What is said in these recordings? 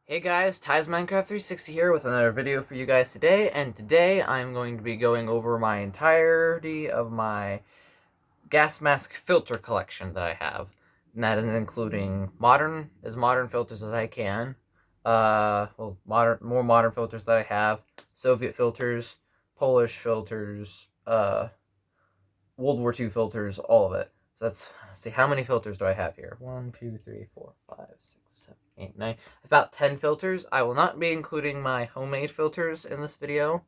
Hey guys, Ty's Minecraft 360 here with another video for you guys today, and today I'm going to be going over my entirety of my gas mask filter collection that I have. And that is including modern filters as I can, more modern filters that I have, Soviet filters, Polish filters, World War II filters, all of it. So let's see, how many filters do I have here? 1, 2, 3, 4, 5, 6, 7, 8, 9. About 10 filters. I will not be including my homemade filters in this video,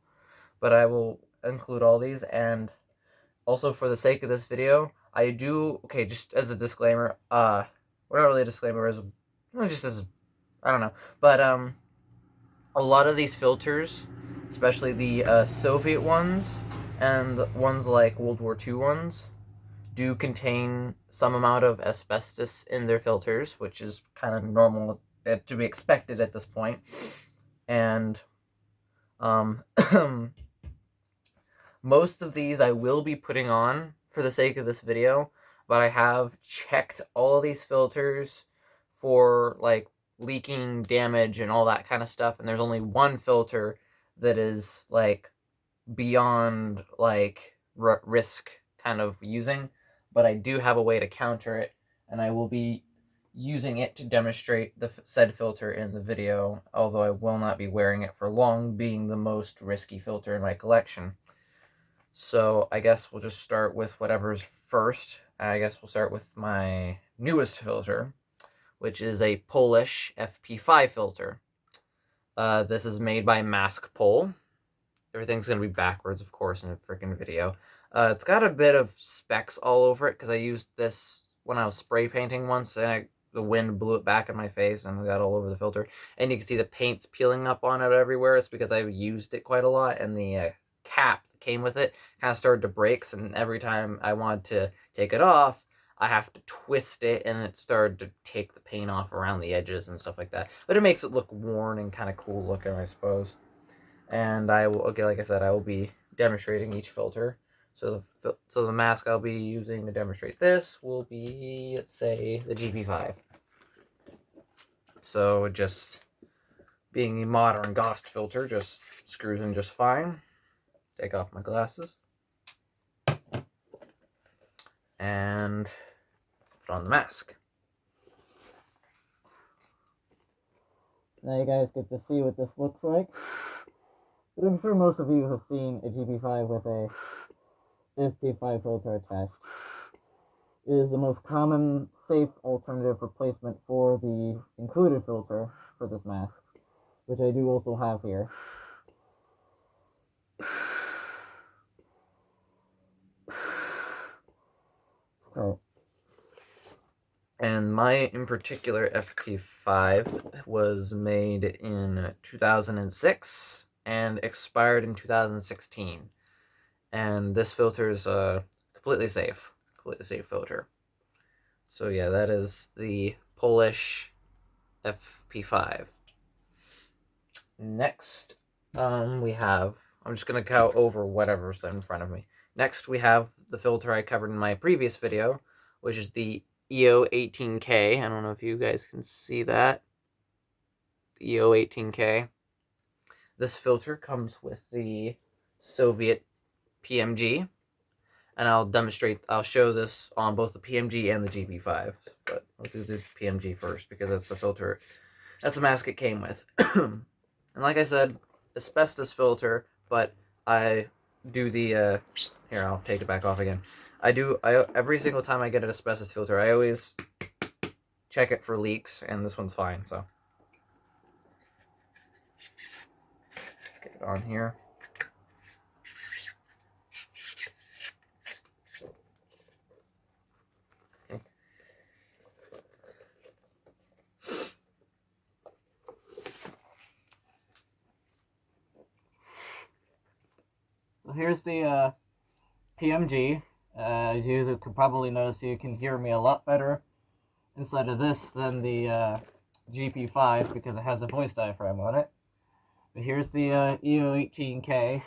but I will include all these. And also, for the sake of this video, I do, okay, just as a disclaimer, well, not really a disclaimer, just as, I don't know, but a lot of these filters, especially the Soviet ones and ones like World War II ones, do contain some amount of asbestos in their filters, which is kind of normal to be expected at this point. And most of these I will be putting on for the sake of this video, but I have checked all of these filters for like leaking, damage, and all that kind of stuff, and there's only one filter that is like beyond like risk kind of using, but I do have a way to counter it, and I will be using it to demonstrate the said filter in the video, although I will not be wearing it for long, being the most risky filter in my collection. So I guess we'll just start with whatever's first. I guess we'll start with my newest filter, which is a Polish FP5 filter. This is made by Mask Pole. Everything's going to be backwards, of course, in a freaking video. It's got a bit of specks all over it, because I used this when I was spray painting once, and the wind blew it back in my face, and it got all over the filter. And you can see the paint's peeling up on it everywhere. It's because I used it quite a lot, and the cap that came with it kind of started to break, and every time I wanted to take it off, I have to twist it, and it started to take the paint off around the edges and stuff like that. But it makes it look worn and kind of cool looking, I suppose. And I will, okay, like I said, I will be demonstrating each filter. So the mask I'll be using to demonstrate this will be, let's say, the GP5. So just being a modern Ghost filter, just screws in just fine. Take off my glasses. And put on the mask. Now you guys get to see what this looks like. But I'm sure most of you have seen a GP5 with a FP5 filter attached. It is the most common, safe alternative replacement for the included filter for this mask, which I do also have here. Oh. And my, in particular, FP5 was made in 2006 and expired in 2016. And this filter is completely safe filter. So yeah, that is the Polish FP5. Next, we have, I'm just going to go over whatever's in front of me. Next, we have the filter I covered in my previous video, which is the EO18K. I don't know if you guys can see that. The EO18K. This filter comes with the Soviet PMG, and I'll show this on both the PMG and the GP5, but I'll do the PMG first because that's the filter, that's the mask it came with. And like I said, asbestos filter, but I do the, here, I'll take it back off again. Every single time I get an asbestos filter, I always check it for leaks, and this one's fine, so. Get it on here. Okay. So here's the PMG. As you could probably notice, you can hear me a lot better inside of this than the GP5 because it has a voice diaphragm on it. But here's the EO18K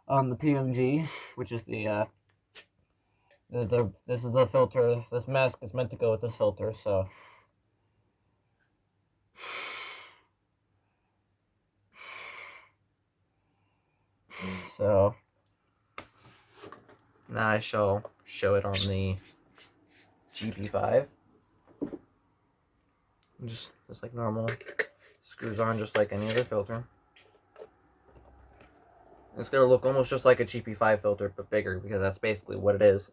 on the PMG, which is this is the filter. This mask is meant to go with this filter, so So now I shall show it on the GP5. Just like normal. Screws on just like any other filter. It's going to look almost just like a GP5 filter, but bigger, because that's basically what it is.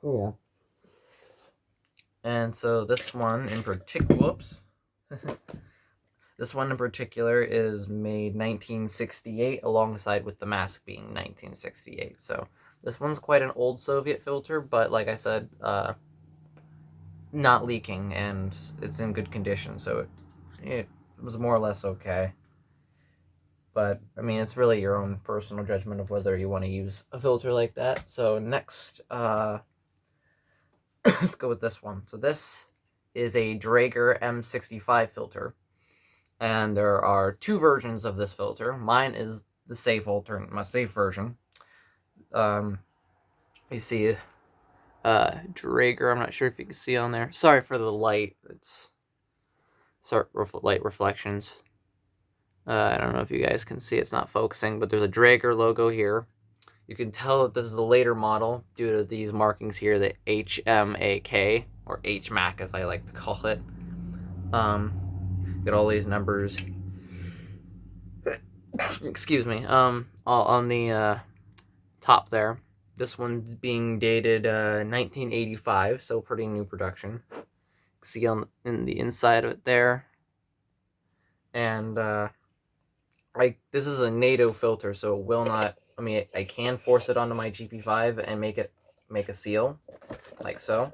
So yeah. And so this one in particular, whoops. This one in particular is made 1968, alongside with the mask being 1968. So this one's quite an old Soviet filter, but like I said, not leaking, and it's in good condition, so it was more or less okay. But I mean, it's really your own personal judgment of whether you want to use a filter like that. So next, let's go with this one. So this is a Draeger M65 filter, and there are two versions of this filter. Mine is the safe filter, my safe version. You see Draeger, I'm not sure if you can see on there. Sorry for the light. It's light reflections. I don't know if you guys can see, it's not focusing, but there's a Draeger logo here. You can tell that this is a later model due to these markings here, the HMAK, or HMAC as I like to call it. Got all these numbers. Excuse me. On the top there. This one's being dated 1985, so pretty new production. See in the inside of it there. And this is a NATO filter, so it will not, I mean, I can force it onto my GP5 and make a seal, like so.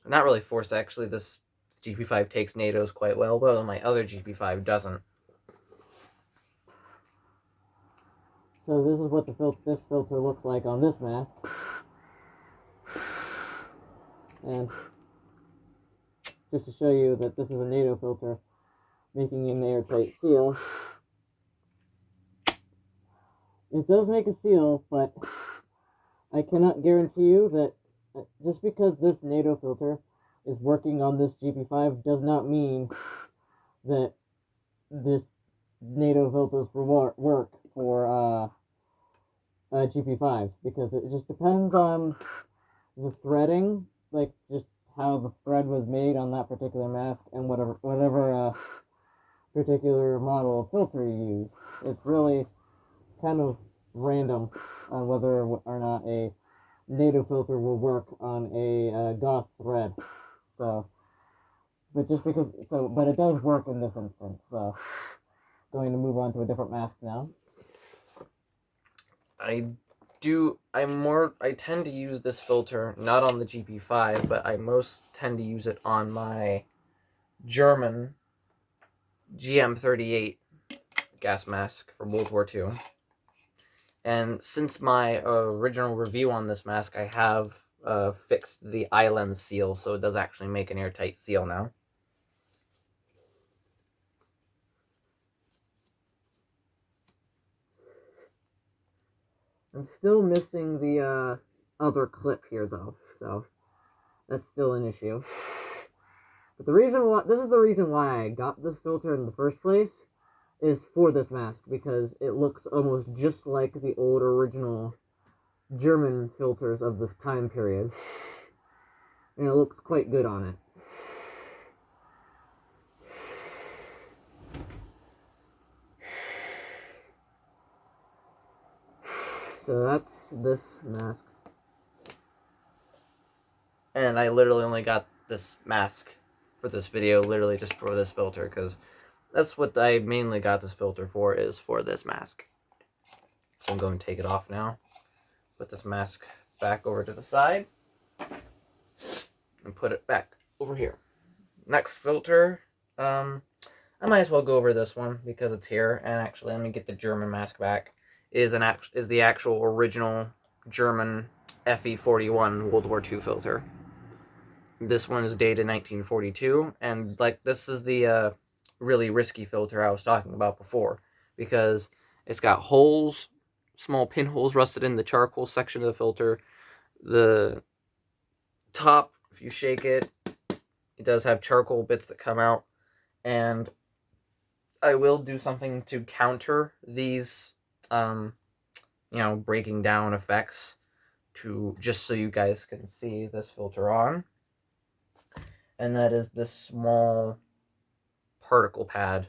Not really force, actually. This GP5 takes NATOs quite well, but my other GP5 doesn't. So this is what this filter looks like on this mask. And just to show you that this is a NATO filter, making an airtight seal. It does make a seal, but I cannot guarantee you that just because this NATO filter is working on this GP5 does not mean that this NATO filters will work for GP5, because it just depends on the threading, like just how the thread was made on that particular mask, and whatever particular model of filter you use. It's really kind of random on whether or not a NATO filter will work on a Gauss thread. So, but it does work in this instance. So, going to move on to a different mask now. I tend to use this filter not on the GP5, but I most tend to use it on my German GM38 gas mask from World War II. And since my original review on this mask, I have fixed the island seal, so it does actually make an airtight seal now. I'm still missing the other clip here, though, so that's still an issue. But this is the reason why I got this filter in the first place, is for this mask, because it looks almost just like the old original German filters of the time period. And it looks quite good on it. So that's this mask. And I literally only got this mask for this video, literally just for this filter, because that's what I mainly got this filter for, is for this mask. So I'm going to take it off now. Put this mask back over to the side. And put it back over here. Next filter, I might as well go over this one because it's here. And actually, let me get the German mask back. Is the actual original German FE41 World War II filter. This one is dated 1942, and like this is the really risky filter I was talking about before, because it's got holes small pinholes rusted in the charcoal section of the filter. The top, if you shake it, it does have charcoal bits that come out. And I will do something to counter these, breaking down effects, to just so you guys can see this filter on. And that is this small particulate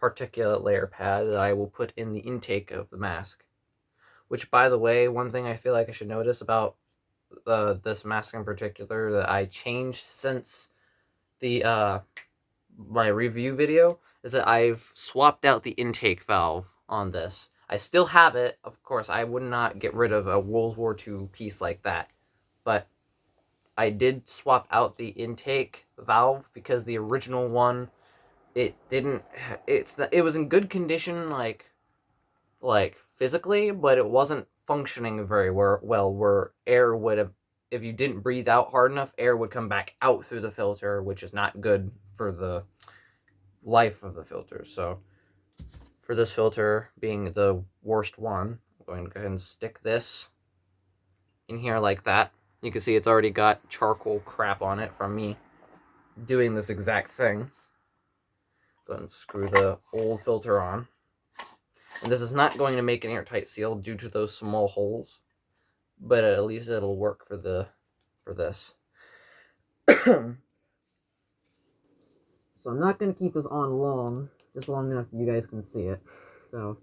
layer pad that I will put in the intake of the mask. Which, by the way, one thing I feel like I should notice about this mask in particular that I changed since the my review video is that I've swapped out the intake valve on this. I still have it, of course. I would not get rid of a World War II piece like that, but I did swap out the intake valve because the original one, it was in good condition, like physically, but it wasn't functioning very well, where air would have, if you didn't breathe out hard enough, air would come back out through the filter, which is not good for the life of the filter. So for this filter being the worst one, I'm going to go ahead and stick this in here like that. You can see it's already got charcoal crap on it from me doing this exact thing. Go ahead and screw the old filter on. And this is not going to make an airtight seal due to those small holes, but at least it'll work for this. So I'm not going to keep this on long, just long enough that you guys can see it. So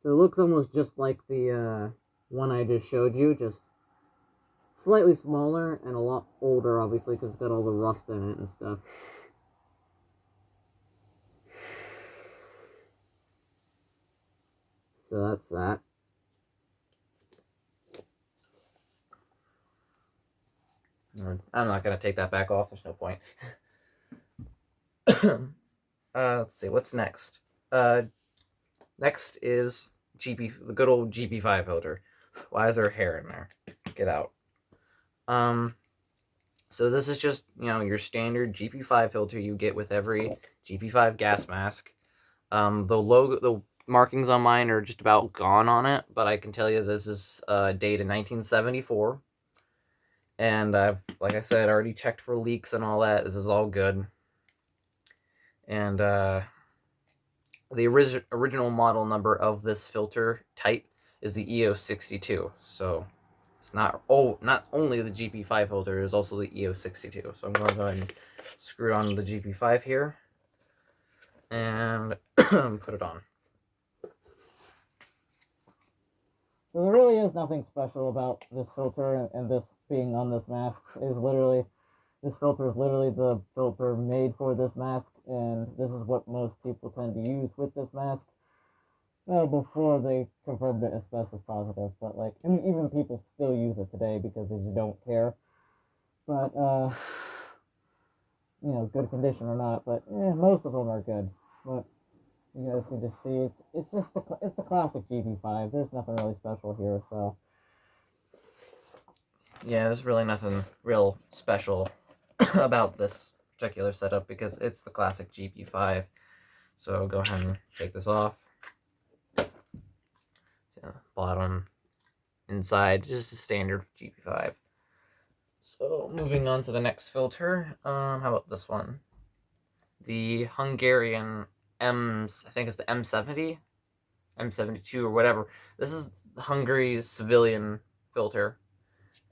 it looks almost just like the one I just showed you, just slightly smaller and a lot older, obviously, because it's got all the rust in it and stuff. So that's that. I'm not going to take that back off. There's no point. Let's see. What's next? Next is the good old GP5 filter. Why is there hair in there? Get out. So this is just, your standard GP5 filter you get with every GP5 gas mask. The markings on mine are just about gone on it, but I can tell you this is dated 1974. And I've, like I said, already checked for leaks and all that. This is all good. And the original model number of this filter type is the EO62. So it's not only the GP5 filter, it's also the EO62. So I'm going to go ahead and screw it on the GP5 here and put it on. So there really is nothing special about this filter and this being on this mask. This filter is literally the filter made for this mask, and this is what most people tend to use with this mask. Well, before they confirmed it asbestos positive, but even people still use it today because they just don't care. But good condition or not, but most of them are good. But you guys can just see it's the classic GP5. There's nothing really special here, so yeah, there's really nothing real special about this particular setup because it's the classic GP5. So go ahead and take this off. So bottom, inside, just a standard GP5. So moving on to the next filter. How about this one? The Hungarian I think it's the M70, M72 or whatever. This is Hungary's civilian filter,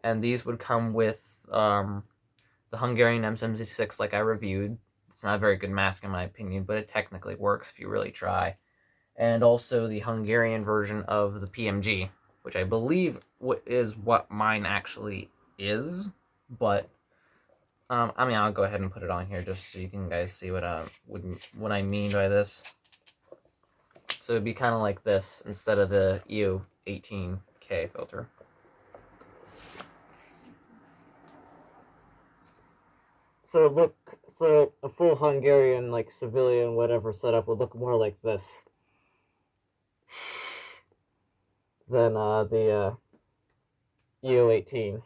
and these would come with the Hungarian M76 like I reviewed. It's not a very good mask in my opinion, but it technically works if you really try. And also the Hungarian version of the PMG, which I believe is what mine actually is, but I'll go ahead and put it on here just so you can guys see what I mean by this. So it'd be kind of like this instead of the EO18K filter. So a full Hungarian civilian whatever setup would look more like this than the EO18.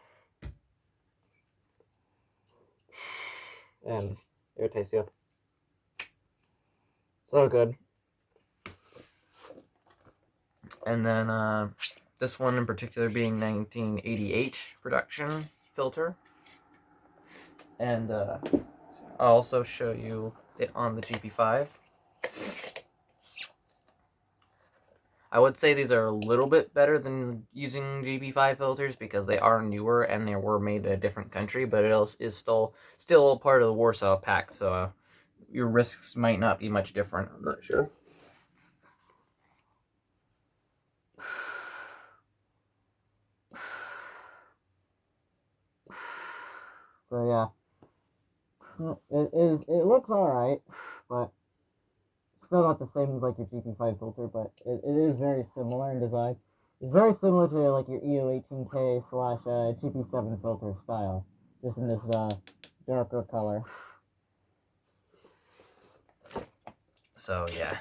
And airtight seal. So good. And then this one in particular being 1988 production filter. And I'll also show you it on the GP5. I would say these are a little bit better than using GP5 filters because they are newer and they were made in a different country, but it is still part of the Warsaw Pact, so your risks might not be much different. I'm not sure. So yeah, it looks alright, but still not the same as like your GP5 filter, but it is very similar in design. It's very similar to like your EO18K slash GP7 filter style, just in this darker color. So yeah,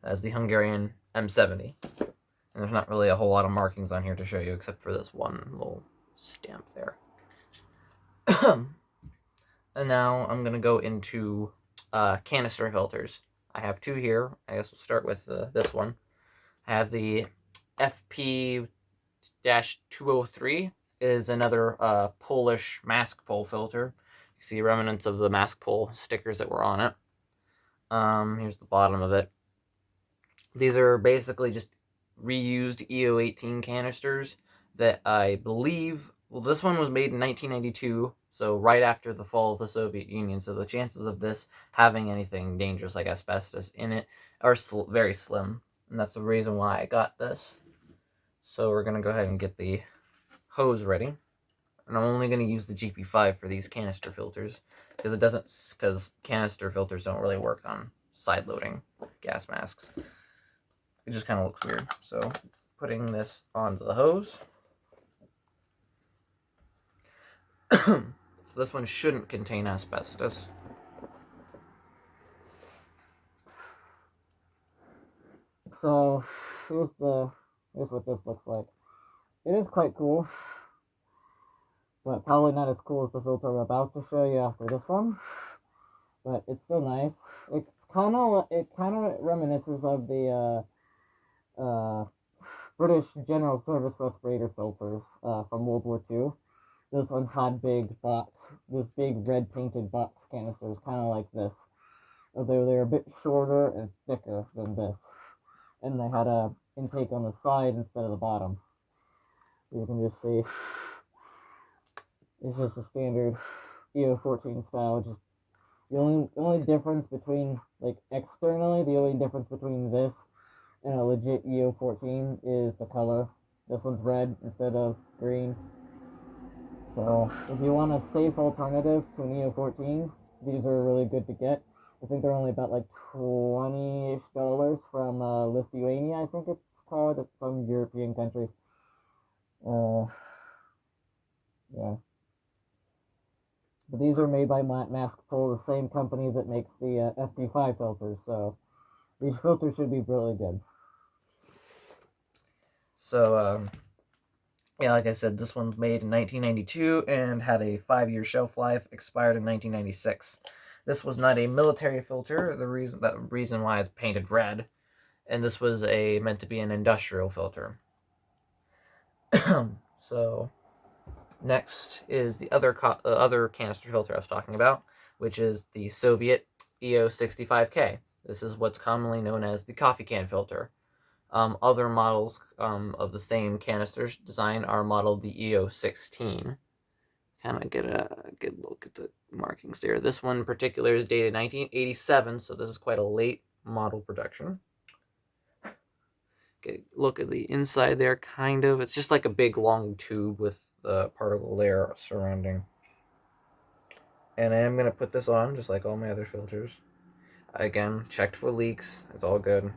that's the Hungarian M70. And there's not really a whole lot of markings on here to show you except for this one little stamp there. And now I'm going to go into canister filters. I have two here. I guess we'll start with this one. I have the FP-203 is another Polish mask pull filter. You see remnants of the mask pull stickers that were on it. Here's the bottom of it. These are basically just reused EO18 canisters that I believe, well, this one was made in 1992, so right after the fall of the Soviet Union, so the chances of this having anything dangerous like asbestos in it are very slim, and that's the reason why I got this. So we're going to go ahead and get the hose ready, and I'm only going to use the GP5 for these canister filters, because canister filters don't really work on side-loading gas masks. It just kind of looks weird. So putting this onto the hose. So this one shouldn't contain asbestos. So here's what this looks like. It is quite cool, but probably not as cool as the filter I'm about to show you after this one. But it's still nice. It kind of reminisces of the British General Service respirator filters from World War II. This one had big red painted box canisters, kind of like this. Although they're a bit shorter and thicker than this. And they had a intake on the side instead of the bottom. You can just see it's just a standard EO14 style. Just the only difference between, like, externally, the only difference between this and a legit EO14 is the color. This one's red instead of green. So if you want a safe alternative to an EO14, these are really good to get. I think they're only about like $20-ish from Lithuania, I think it's called. It's some European country. Yeah. But these are made by Mask Pull, the same company that makes the FP5 filters. So these filters should be really good. So, yeah, like I said, this one's made in 1992 and had a 5-year shelf life, expired in 1996. This was not a military filter, the reason why it's painted red, and this was meant to be an industrial filter. So, next is the other canister filter I was talking about, which is the Soviet EO65K. This is what's commonly known as the coffee can filter. Other models of the same canisters design are modeled the EO16. Kind of get a good look at the markings there. This one in particular is dated 1987, so this is quite a late model production. Okay, look at the inside there, kind of. It's just like a big long tube with the particle layer surrounding. And I am going to put this on, just like all my other filters. Again, checked for leaks. It's all good.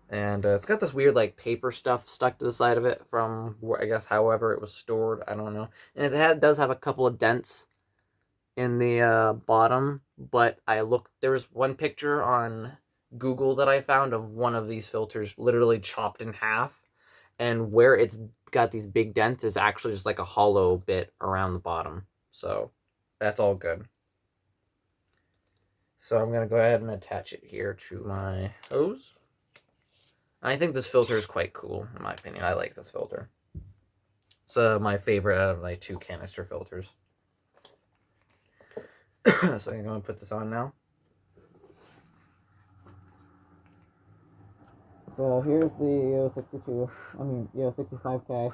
And it's got this weird, like, paper stuff stuck to the side of it from, I guess, however it was stored. I don't know. And it does have a couple of dents in the bottom, but there was one picture on Google that I found of one of these filters literally chopped in half, and where it's got these big dents is actually just like a hollow bit around the bottom. So that's all good. So I'm going to go ahead and attach it here to my hose. And I think this filter is quite cool, in my opinion. I like this filter. It's my favorite out of my 2 canister filters. So I'm going to put this on now. So here's the EO62, EO65K.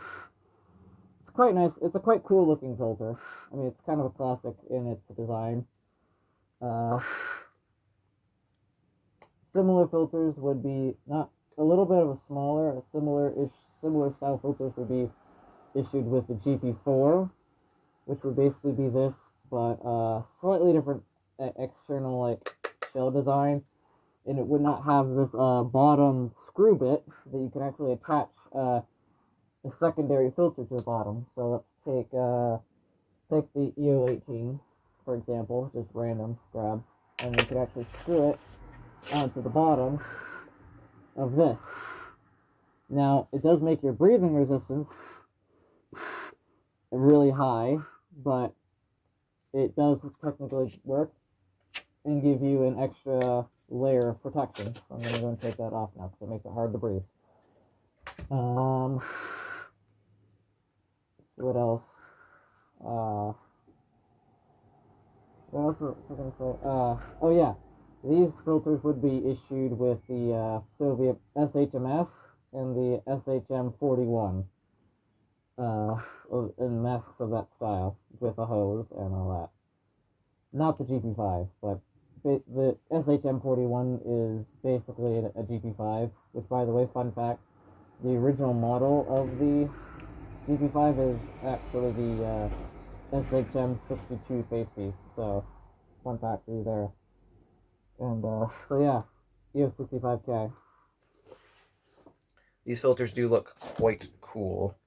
It's quite nice. It's a quite cool looking filter. I mean, it's kind of a classic in its design. Similar filters would be not a little bit of a similar style filters would be issued with the GP4, which would basically be this, but slightly different external like shell design, and it would not have this bottom screw bit that you can actually attach a secondary filter to the bottom. So let's take the EO18 for example, just random grab, and you can actually screw it onto the bottom of this. Now, it does make your breathing resistance really high, but it does technically work and give you an extra layer of protection. So I'm going to go and take that off now because it makes it hard to breathe. What else? What else was I going to say? Oh yeah, these filters would be issued with the Soviet SHMS and the SHM41. And masks of that style with a hose and all that. Not the GP5, but the SHM41 is basically a GP5, which, by the way, fun fact, the original model of the GP5 is actually the SHM62 face piece, so fun fact for you there. And so yeah, EO65K. These filters do look quite cool.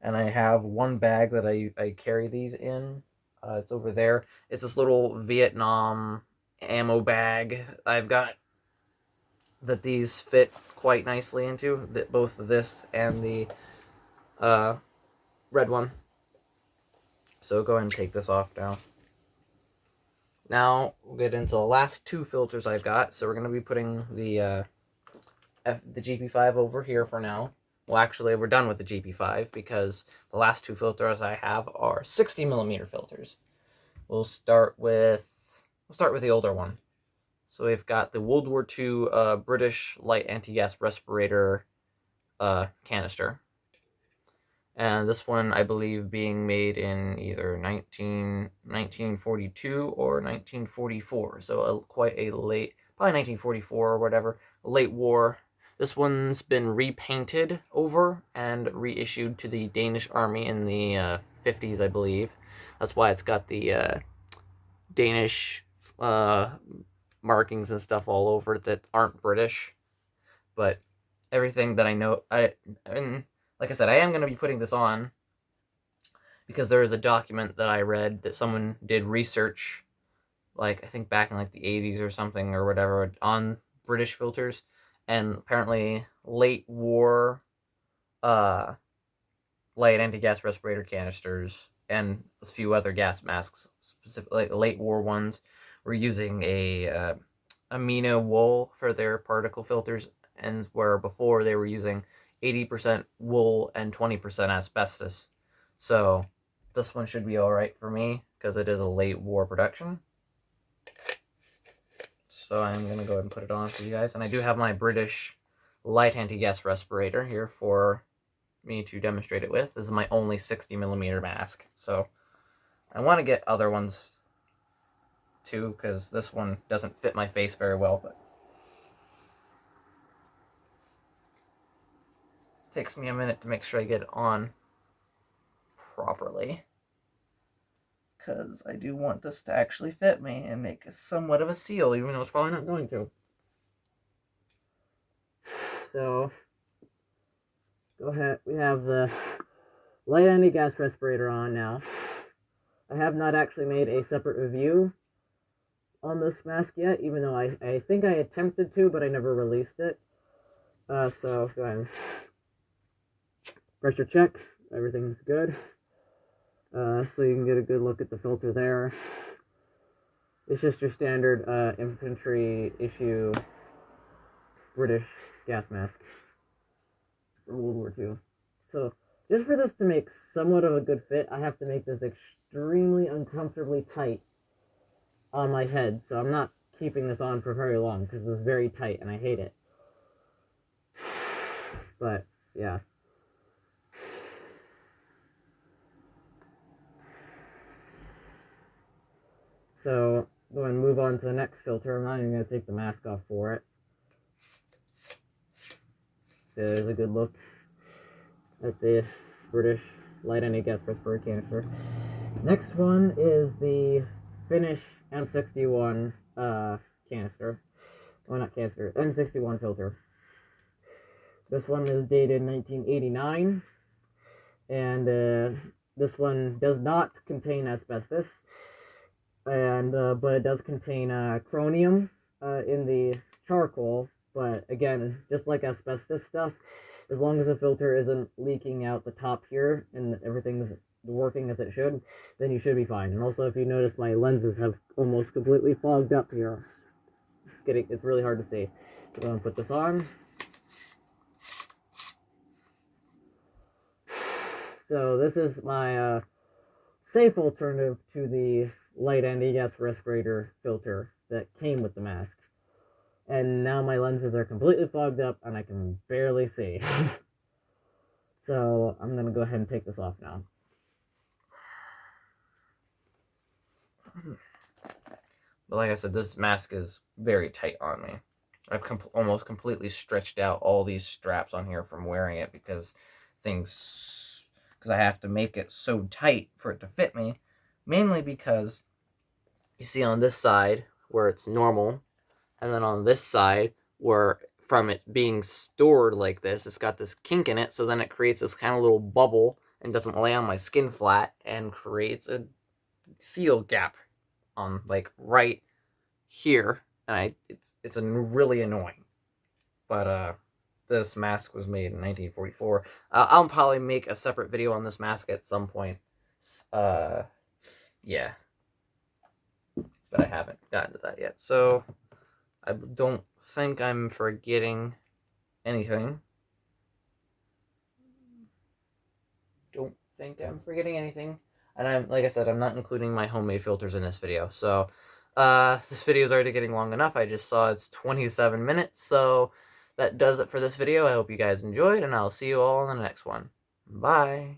And I have one bag that I carry these in. It's over there. It's this little Vietnam ammo bag I've got that these fit quite nicely into. Both this and the red one. So go ahead and take this off now. Now we'll get into the last 2 filters I've got. So we're going to be putting the GP5 over here for now. Well, actually, we're done with the GP5 because the last 2 filters I have are 60mm filters. We'll start with the older one. So we've got the World War II British light anti-gas respirator canister. And this one, I believe, being made in either 1942 or 1944. So quite a late, probably 1944 or whatever, late war. This one's been repainted over and reissued to the Danish army in the 50s, I believe. That's why it's got the Danish markings and stuff all over it that aren't British. But everything that I know, and like I said, I am going to be putting this on because there is a document that I read that someone did research, like I think back in like the 80s or something or whatever, on British filters. And apparently late war light anti-gas respirator canisters and a few other gas masks, specifically like late war ones, were using a amino wool for their particle filters, and where before they were using 80% wool and 20% asbestos. So this one should be alright for me because it is a late war production. So I'm going to go ahead and put it on for you guys. And I do have my British light anti-gas respirator here for me to demonstrate it with. This is my only 60mm mask. So I want to get other ones too, because this one doesn't fit my face very well. But it takes me a minute to make sure I get it on properly, because I do want this to actually fit me and make somewhat of a seal, even though it's probably not going to. So, go ahead. We have the light anti-gas respirator on now. I have not actually made a separate review on this mask yet, even though I think I attempted to, but I never released it. So, go ahead. Pressure check. Everything's good. So you can get a good look at the filter there. It's just your standard infantry issue British gas mask. for World War II. So just for this to make somewhat of a good fit, I have to make this extremely uncomfortably tight on my head. So I'm not keeping this on for very long because it's very tight and I hate it. But yeah. So going to move on to the next filter. I'm not even going to take the mask off for it. So there's a good look at the British light NA gas respirator canister. Next one is the Finnish M61 canister. Well, not canister, M61 filter. This one is dated 1989, and this one does not contain asbestos, and but it does contain chromium in the charcoal. But again, just like asbestos stuff, as long as the filter isn't leaking out the top here and everything's working as it should, then you should be fine. And also, if you notice, my lenses have almost completely fogged up here. It's really hard to see. So I'm going to put this on. So this is my safe alternative to the light NA respirator filter that came with the mask. And now my lenses are completely fogged up and I can barely see. So I'm going to go ahead and take this off now. But like I said, this mask is very tight on me. I've almost completely stretched out all these straps on here from wearing it because I have to make it so tight for it to fit me. Mainly because you see on this side where it's normal, and then on this side where from it being stored like this, it's got this kink in it, so then it creates this kind of little bubble and doesn't lay on my skin flat and creates a seal gap on like right here, and it's really annoying. But this mask was made in 1944. I'll probably make a separate video on this mask at some point. Yeah, but I haven't gotten to that yet. So I don't think I'm forgetting anything. And like I said, I'm not including my homemade filters in this video. So this video is already getting long enough. I just saw it's 27 minutes. So that does it for this video. I hope you guys enjoyed, and I'll see you all in the next one. Bye.